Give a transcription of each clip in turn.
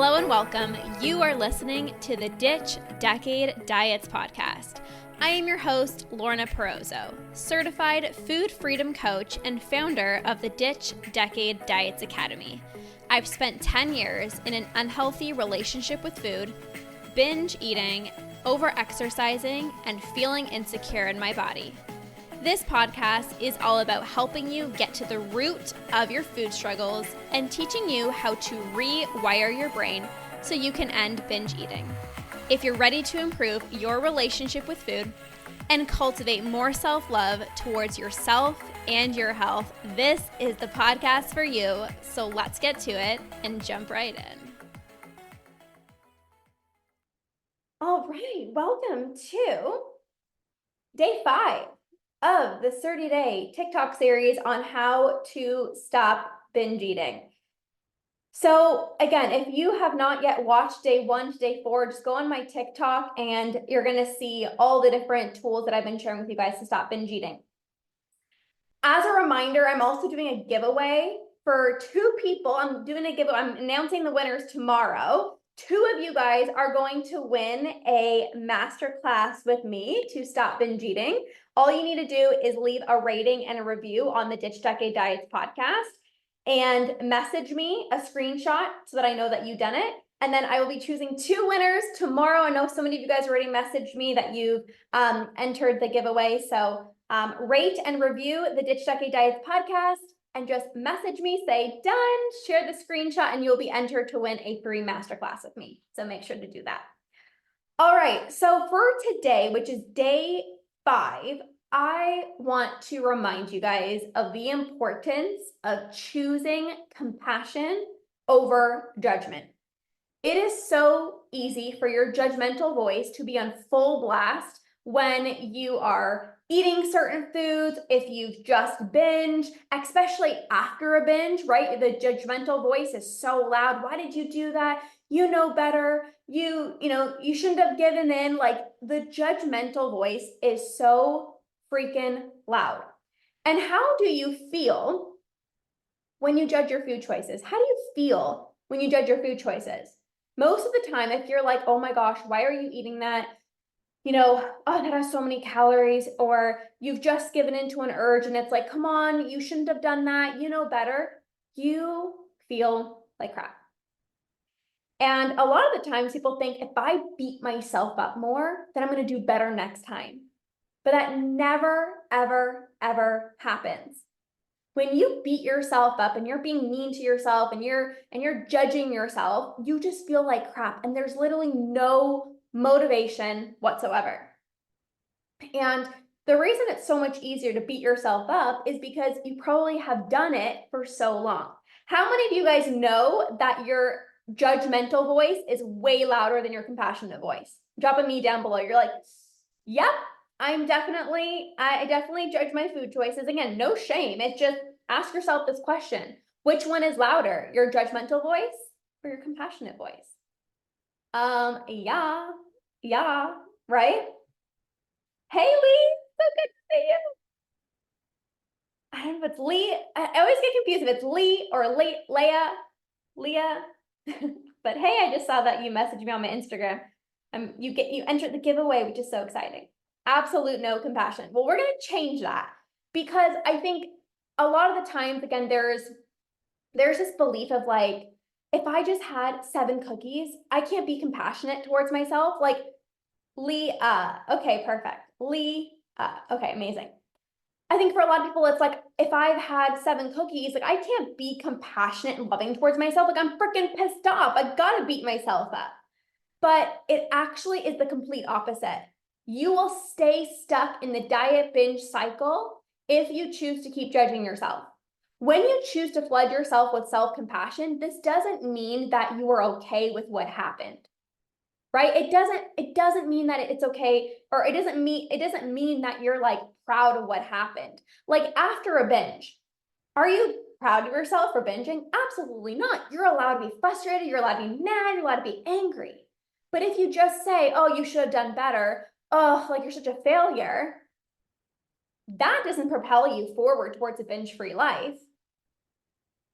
Hello and welcome. You are listening to the Ditch Decade Diets podcast. I am your host, Lorna, certified food freedom coach and founder of the Ditch Decade Diets Academy. I've spent 10 years in an unhealthy relationship with food, binge eating, over-exercising, and feeling insecure in my body. This podcast is all about helping you get to the root of your food struggles and teaching you how to rewire your brain so you can end binge eating. If you're ready to improve your relationship with food and cultivate more self-love towards yourself and your health, this is the podcast for you. So let's get to it and jump right in. All right, welcome to day 5 of the 30-day TikTok series on how to stop binge eating. So again, if you have not yet watched day 1 to day 4, just go on my TikTok and you're going to see all the different tools that I've been sharing with you guys to stop binge eating. As a reminder, I'm also doing a giveaway for 2 people. I'm announcing the winners tomorrow. 2 of you guys are going to win a masterclass with me to stop binge eating. All you need to do is leave a rating and a review on the Ditch Decade Diets podcast and message me a screenshot so that I know that you've done it. And then I will be choosing 2 winners tomorrow. I know so many of you guys already messaged me that you've entered the giveaway. So rate and review the Ditch Decade Diets podcast and just message me, say done, share the screenshot, and you'll be entered to win a free masterclass with me. So make sure to do that. All right, so for today, which is day 5, I want to remind you guys of the importance of choosing compassion over judgment. It is so easy for your judgmental voice to be on full blast when you are eating certain foods, if you've just binged, especially after a binge, right? The judgmental voice is so loud. Why did you do that? You know better. You shouldn't have given in. Like, the judgmental voice is so freaking loud. And how do you feel when you judge your food choices? How do you feel when you judge your food choices? Most of the time, if you're like, oh my gosh, why are you eating that? Oh, that has so many calories, or you've just given into an urge and it's like, come on, you shouldn't have done that. You know better. You feel like crap. And a lot of the times people think if I beat myself up more, then I'm going to do better next time. But that never, ever, ever happens. When you beat yourself up and you're being mean to yourself and you're judging yourself, you just feel like crap. And there's literally no motivation whatsoever. And the reason it's so much easier to beat yourself up is because you probably have done it for so long. How many of you guys know that your judgmental voice is way louder than your compassionate voice? Drop a me down below. You're like, yep, I definitely judge my food choices. Again, no shame. It's just ask yourself this question. Which one is louder, your judgmental voice or your compassionate voice? Yeah, right? Hey, Lee, so good to see you. I don't know if it's Lee. I always get confused if it's Lee or Leah. But hey, I just saw that you messaged me on my Instagram. You entered the giveaway, which is so exciting. Absolute no compassion. Well, we're going to change that because I think a lot of the times, again, there's this belief of like, if I just had 7 cookies, I can't be compassionate towards myself. Like, Lee, okay, perfect. Lee, okay, amazing. I think for a lot of people, it's like, if I've had 7 cookies, like, I can't be compassionate and loving towards myself. Like, I'm freaking pissed off. I gotta beat myself up. But it actually is the complete opposite. You will stay stuck in the diet binge cycle if you choose to keep judging yourself. When you choose to flood yourself with self-compassion, this doesn't mean that you are okay with what happened, right? It doesn't mean that it's okay, or it doesn't mean that you're like proud of what happened. Like after a binge, are you proud of yourself for binging? Absolutely not. You're allowed to be frustrated. You're allowed to be mad. You're allowed to be angry. But if you just say, oh, you should have done better. Oh, like you're such a failure. That doesn't propel you forward towards a binge-free life.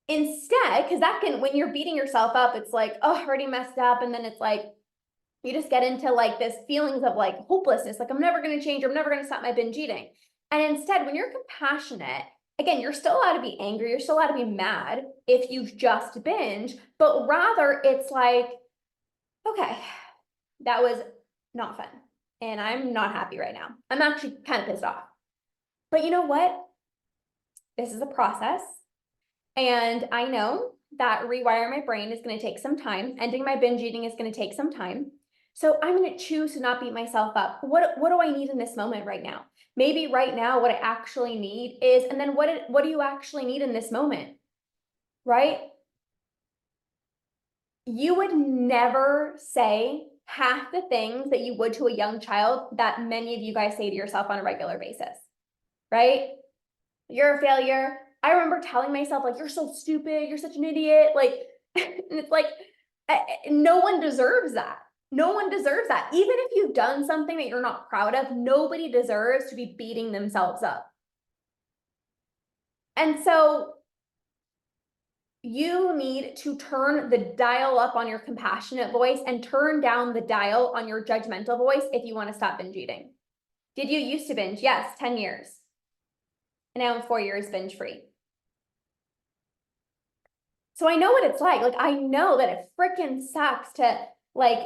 Instead, because that can, when you're beating yourself up, it's like, oh, I already messed up. And then it's like, you just get into like this feelings of like hopelessness, like I'm never going to change, I'm never going to stop my binge eating. And instead, when you're compassionate, again, you're still allowed to be angry, you're still allowed to be mad if you've just binge, but rather it's like, okay, that was not fun. And I'm not happy right now. I'm actually kind of pissed off. But you know what? This is a process. And I know that rewiring my brain is going to take some time. Ending my binge eating is going to take some time. So I'm going to choose to not beat myself up. What do I need in this moment right now? Maybe right now what I actually need is, and then what do you actually need in this moment? Right? You would never say half the things that you would to a young child that many of you guys say to yourself on a regular basis. Right? You're a failure. I remember telling myself, like, you're so stupid, you're such an idiot. Like, and it's like, no one deserves that. No one deserves that. Even if you've done something that you're not proud of, nobody deserves to be beating themselves up. And so you need to turn the dial up on your compassionate voice and turn down the dial on your judgmental voice if you want to stop binge eating. Did you used to binge? Yes, 10 years. And now I'm 4 years binge free. So I know what it's like. Like, I know that it freaking sucks to like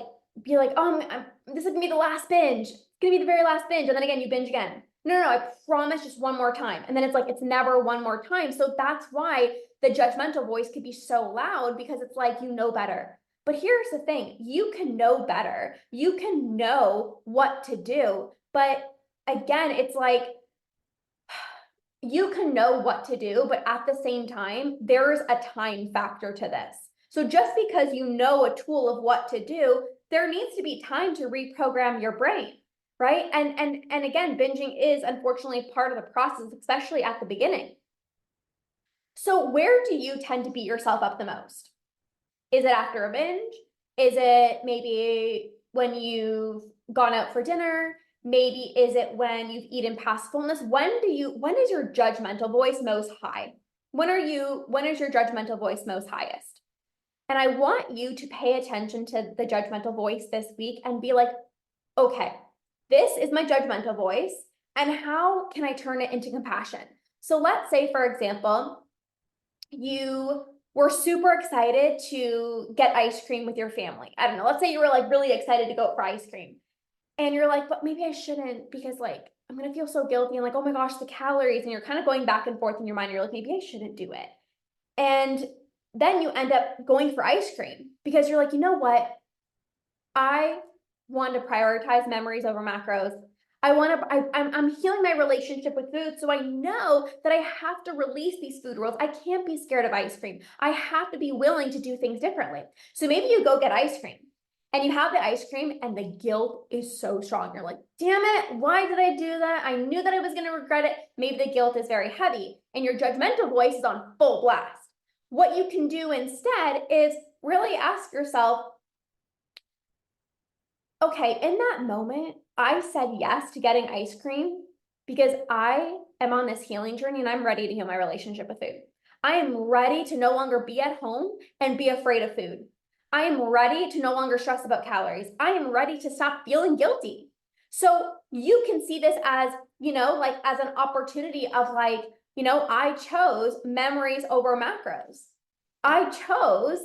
be like, oh, this is gonna be the last binge. It's gonna be the very last binge. And then again, you binge again. No, I promise just one more time. And then it's like, it's never one more time. So that's why the judgmental voice could be so loud, because it's like, you know better. But here's the thing, you can know better. You can know what to do. But again, it's like, you can know what to do, but at the same time, there's a time factor to this. So just because you know a tool of what to do, there needs to be time to reprogram your brain, right? And again, binging is unfortunately part of the process, especially at the beginning. So where do you tend to beat yourself up the most? Is it after a binge? Is it maybe when you've gone out for dinner? Maybe is it when you've eaten past fullness? When is your judgmental voice most high? When is your judgmental voice most highest? And I want you to pay attention to the judgmental voice this week and be like, okay, this is my judgmental voice, and how can I turn it into compassion? So let's say, for example, you were super excited to get ice cream with your family. I don't know. Let's say you were like really excited to go out for ice cream. And you're like, but maybe I shouldn't, because like, I'm going to feel so guilty. And like, oh my gosh, the calories. And you're kind of going back and forth in your mind. You're like, maybe I shouldn't do it. And then you end up going for ice cream because you're like, you know what? I want to prioritize memories over macros. I'm healing my relationship with food. So I know that I have to release these food rules. I can't be scared of ice cream. I have to be willing to do things differently. So maybe you go get ice cream and you have the ice cream and the guilt is so strong. You're like, damn it, why did I do that? I knew that I was going to regret it. Maybe the guilt is very heavy and your judgmental voice is on full blast. What you can do instead is really ask yourself, okay, in that moment, I said yes to getting ice cream because I am on this healing journey and I'm ready to heal my relationship with food. I am ready to no longer be at home and be afraid of food. I am ready to no longer stress about calories. I am ready to stop feeling guilty. So you can see this as, like as an opportunity of like, I chose memories over macros. I chose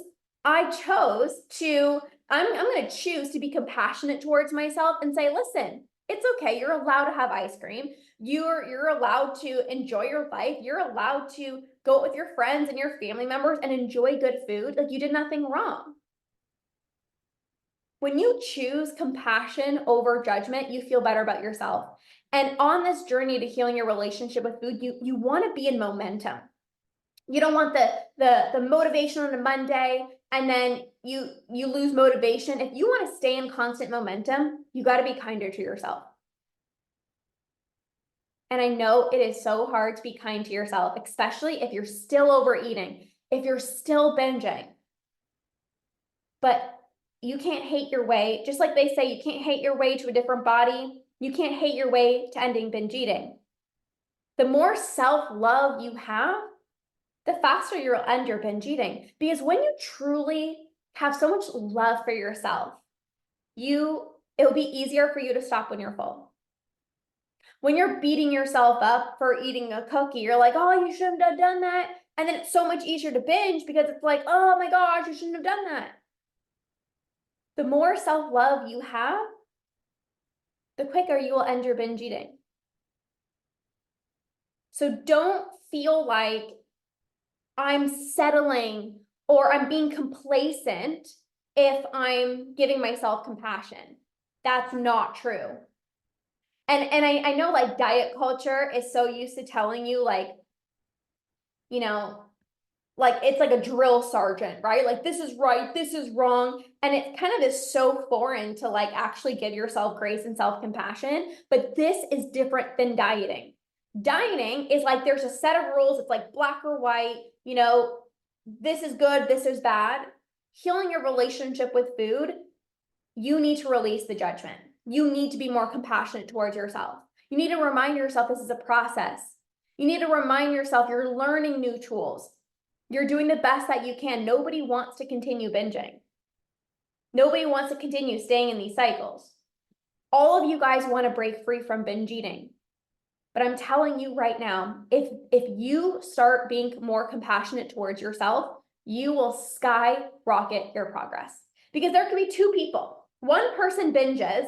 to, I'm going to choose to be compassionate towards myself and say, listen, it's okay. You're allowed to have ice cream. You're allowed to enjoy your life. You're allowed to go with your friends and your family members and enjoy good food. Like, you did nothing wrong. When you choose compassion over judgment, you feel better about yourself. And on this journey to healing your relationship with food, you want to be in momentum. You don't want the motivation on a Monday and then you lose motivation. If you want to stay in constant momentum, you got to be kinder to yourself. And I know it is so hard to be kind to yourself, especially if you're still overeating, if you're still binging. But you can't hate your way. Just like they say, you can't hate your way to a different body. You can't hate your way to ending binge eating. The more self-love you have, the faster you'll end your binge eating. Because when you truly have so much love for yourself, it'll be easier for you to stop when you're full. When you're beating yourself up for eating a cookie, you're like, oh, you shouldn't have done that. And then it's so much easier to binge because it's like, oh my gosh, you shouldn't have done that. The more self-love you have, the quicker you will end your binge eating. So don't feel like I'm settling or I'm being complacent if I'm giving myself compassion. That's not true. And I know like diet culture is so used to telling you like, you know, like it's like a drill sergeant, right? Like this is right, this is wrong. And it kind of is so foreign to like actually give yourself grace and self-compassion. But this is different than dieting. Dieting is like there's a set of rules, it's like black or white, this is good, this is bad. Healing your relationship with food, you need to release the judgment. You need to be more compassionate towards yourself. You need to remind yourself this is a process. You need to remind yourself you're learning new tools. You're doing the best that you can. Nobody wants to continue binging. Nobody wants to continue staying in these cycles. All of you guys want to break free from binge eating. But I'm telling you right now, if you start being more compassionate towards yourself, you will skyrocket your progress. Because there could be two people. One person binges,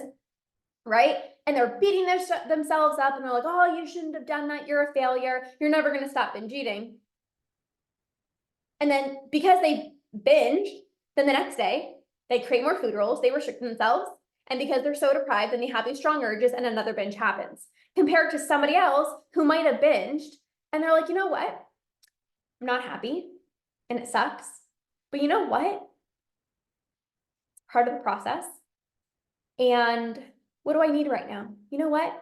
right? And they're beating themselves up and they're like, oh, you shouldn't have done that. You're a failure. You're never going to stop binge eating. And then because they binge, then the next day they create more food rules, they restrict themselves. And because they're so deprived, then they have these strong urges and another binge happens. Compared to somebody else who might have binged and they're like, you know what? I'm not happy and it sucks. But you know what? It's part of the process. And what do I need right now? You know what?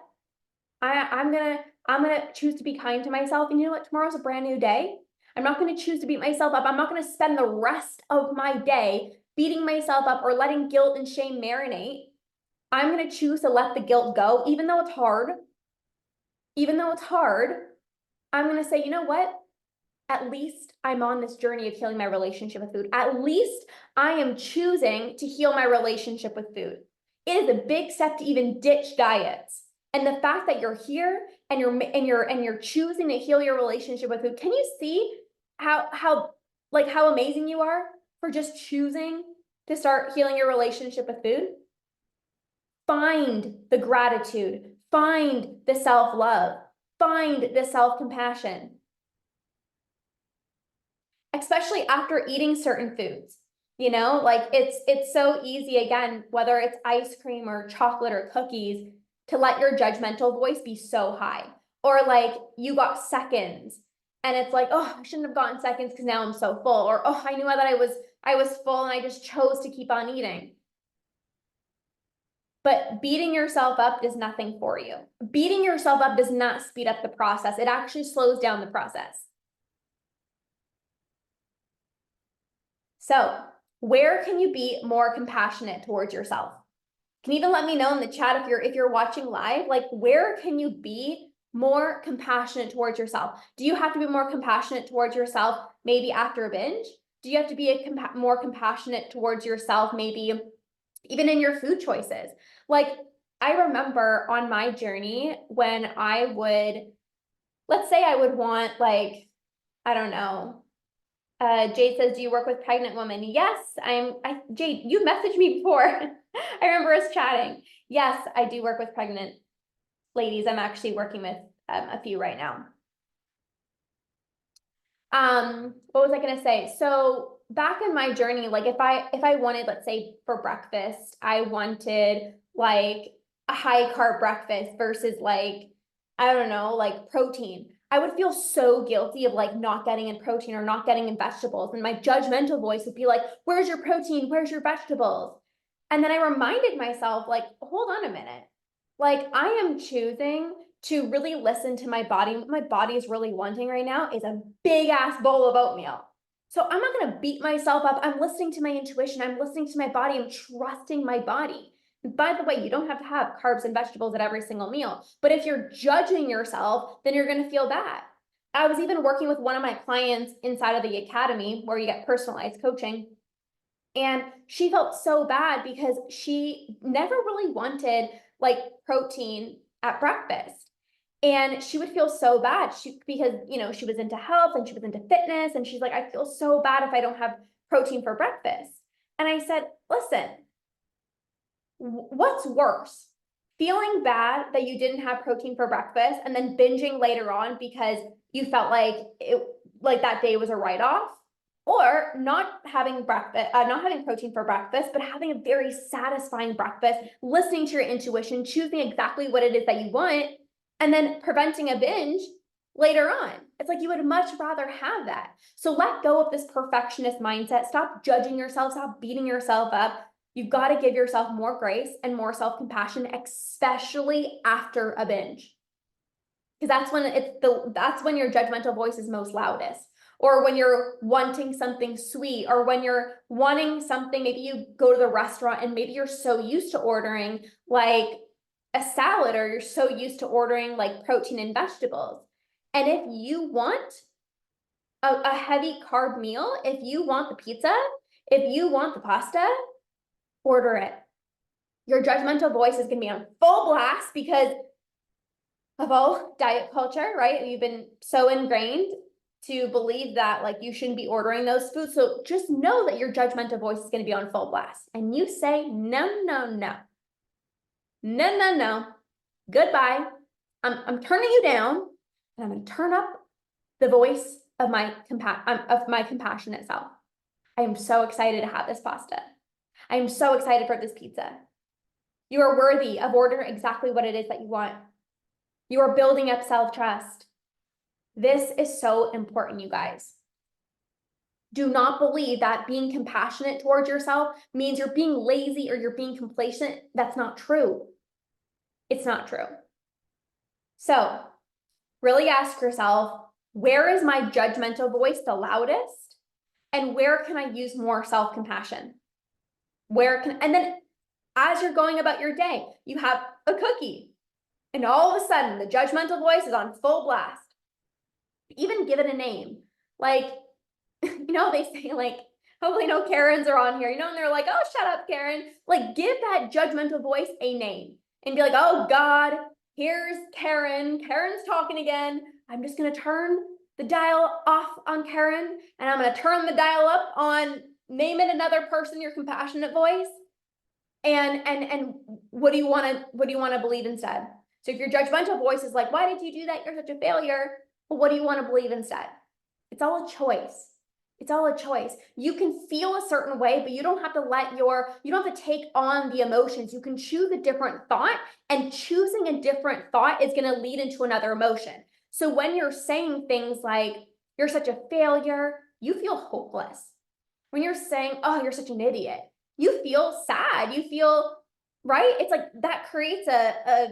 I'm gonna choose to be kind to myself. And you know what? Tomorrow's a brand new day. I'm not going to choose to beat myself up. I'm not going to spend the rest of my day beating myself up or letting guilt and shame marinate. I'm going to choose to let the guilt go, even though it's hard. Even though it's hard, I'm going to say, you know what? At least I'm on this journey of healing my relationship with food. At least I am choosing to heal my relationship with food. It is a big step to even ditch diets. And the fact that you're here and you're choosing to heal your relationship with food, can you see how amazing you are for just choosing to start healing your relationship with food? Find the gratitude, find the self-love, find the self-compassion. Especially after eating certain foods, like it's so easy, again, whether it's ice cream or chocolate or cookies, to let your judgmental voice be so high. Or like you got seconds and it's like, oh, I shouldn't have gotten seconds because now I'm so full. Or, oh, I knew that I was full and I just chose to keep on eating. But beating yourself up does nothing for you. Beating yourself up does not speed up the process. It actually slows down the process. So where can you be more compassionate towards yourself? Can you even let me know in the chat if you're watching live, like where can you be more compassionate towards yourself? Do you have to be more compassionate towards yourself maybe after a binge? Do you have to be more compassionate towards yourself maybe even in your food choices? Like I remember on my journey when I would, let's say I would want like, I don't know, Jade says, do you work with pregnant women? Yes, Jade, you messaged me before. I remember us chatting. Yes, I do work with pregnant ladies. I'm actually working with a few right now. What was I gonna say? So back in my journey, like if I wanted, let's say for breakfast, I wanted like a high carb breakfast versus like, I don't know, like protein. I would feel so guilty of like not getting in protein or not getting in vegetables. And my judgmental voice would be like, where's your protein? Where's your vegetables? And then I reminded myself, like, hold on a minute. Like I am choosing to really listen to my body. What my body is really wanting right now is a big ass bowl of oatmeal. So I'm not going to beat myself up. I'm listening to my intuition. I'm listening to my body. I'm trusting my body. And by the way, you don't have to have carbs and vegetables at every single meal. But if you're judging yourself, then you're going to feel bad. I was even working with one of my clients inside of the academy where you get personalized coaching. And she felt so bad because she never really wanted like protein at breakfast. And she would feel so bad because, she was into health and she was into fitness. And she's like, I feel so bad if I don't have protein for breakfast. And I said, listen, what's worse? Feeling bad that you didn't have protein for breakfast and then binging later on because you felt like that day was a write-off, or not having breakfast, not having protein for breakfast, but having a very satisfying breakfast, listening to your intuition, choosing exactly what it is that you want, and then preventing a binge later on. It's like you would much rather have that. So let go of this perfectionist mindset. Stop judging yourself. Stop beating yourself up. You've got to give yourself more grace and more self-compassion, especially after a binge. Because that's when your judgmental voice is most loudest. Or when you're wanting something sweet, or when you're wanting something, maybe you go to the restaurant and maybe you're so used to ordering like a salad, or you're so used to ordering like protein and vegetables. And if you want a heavy carb meal, if you want the pizza, if you want the pasta, order it. Your judgmental voice is going to be on full blast because of all diet culture, right? You've been so ingrained to believe that like you shouldn't be ordering those foods. So just know that your judgmental voice is going to be on full blast. And you say, no, no, no. No, no, no. Goodbye. I'm turning you down, and I'm going to turn up the voice of my compassionate self. I am so excited to have this pasta. I am so excited for this pizza. You are worthy of ordering exactly what it is that you want. You are building up self-trust. This is so important, you guys. Do not believe that being compassionate towards yourself means you're being lazy or you're being complacent. That's not true. It's not true. So really ask yourself, where is my judgmental voice the loudest? And where can I use more self-compassion? And then as you're going about your day, you have a cookie, and all of a sudden the judgmental voice is on full blast. Even give it a name. Like, they say like, hopefully no Karens are on here, and they're like, oh, shut up, Karen. Like, give that judgmental voice a name and be like, oh God, here's Karen. Karen's talking again. I'm just going to turn the dial off on Karen, and I'm going to turn the dial up on name it another person, your compassionate voice. And what do you want to believe instead? So if your judgmental voice is like, why did you do that? You're such a failure. Well, what do you want to believe instead? It's all a choice. It's all a choice. You can feel a certain way, but you don't have to take on the emotions. You can choose a different thought, and choosing a different thought is going to lead into another emotion. So when you're saying things like, you're such a failure, you feel hopeless. When you're saying, oh, you're such an idiot, you feel sad. You feel, right? It's like that creates a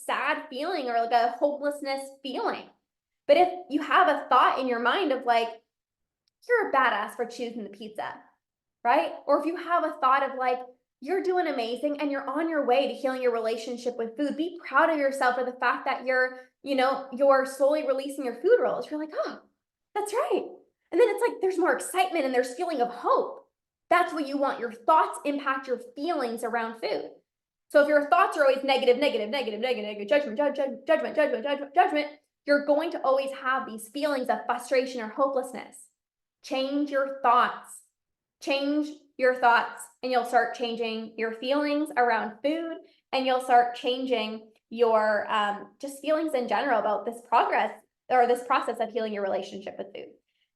sad feeling, or like a hopelessness feeling. But if you have a thought in your mind of like, you're a badass for choosing the pizza, right? Or if you have a thought of like, you're doing amazing and you're on your way to healing your relationship with food, be proud of yourself for the fact that you're slowly releasing your food roles. You're like, oh, that's right. And then it's like, there's more excitement and there's feeling of hope. That's what you want. Your thoughts impact your feelings around food. So if your thoughts are always negative, judgment, you're going to always have these feelings of frustration or hopelessness. Change your thoughts. Change your thoughts, and you'll start changing your feelings around food, and you'll start changing your just feelings in general about this process of healing your relationship with food.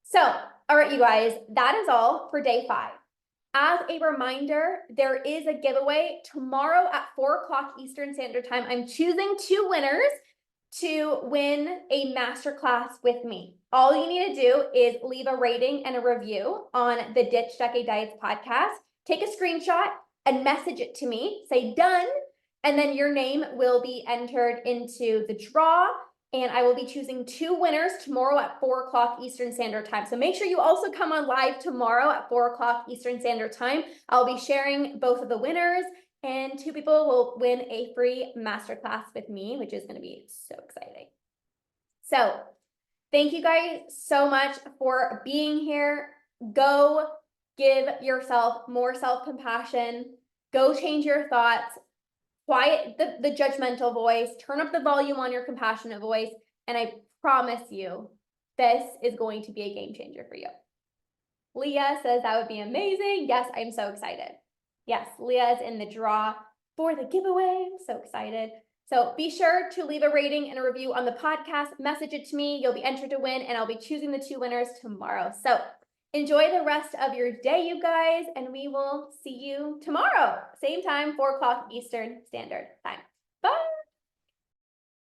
So, all right, you guys, that is all for day 5. As a reminder, there is a giveaway tomorrow at 4:00 Eastern Standard Time. I'm choosing 2 winners to win a masterclass with me. All you need to do is leave a rating and a review on the Ditch Decade Diets podcast. Take a screenshot and message it to me. Say done, and then your name will be entered into the draw. And I will be choosing 2 winners tomorrow at 4:00 Eastern Standard Time. So make sure you also come on live tomorrow at 4:00 Eastern Standard Time. I'll be sharing both of the winners, and 2 people will win a free masterclass with me, which is going to be so exciting. So Thank you guys so much for being here. Go give yourself more self-compassion. Go change your thoughts. Quiet the judgmental voice. Turn up the volume on your compassionate voice. And I promise you, this is going to be a game changer for you. Leah says that would be amazing. Yes, I'm so excited. Yes, Leah is in the draw for the giveaway. I'm so excited. So be sure to leave a rating and a review on the podcast. Message it to me. You'll be entered to win, and I'll be choosing the 2 winners tomorrow. So enjoy the rest of your day, you guys, and we will see you tomorrow. Same time, 4 o'clock Eastern Standard Time.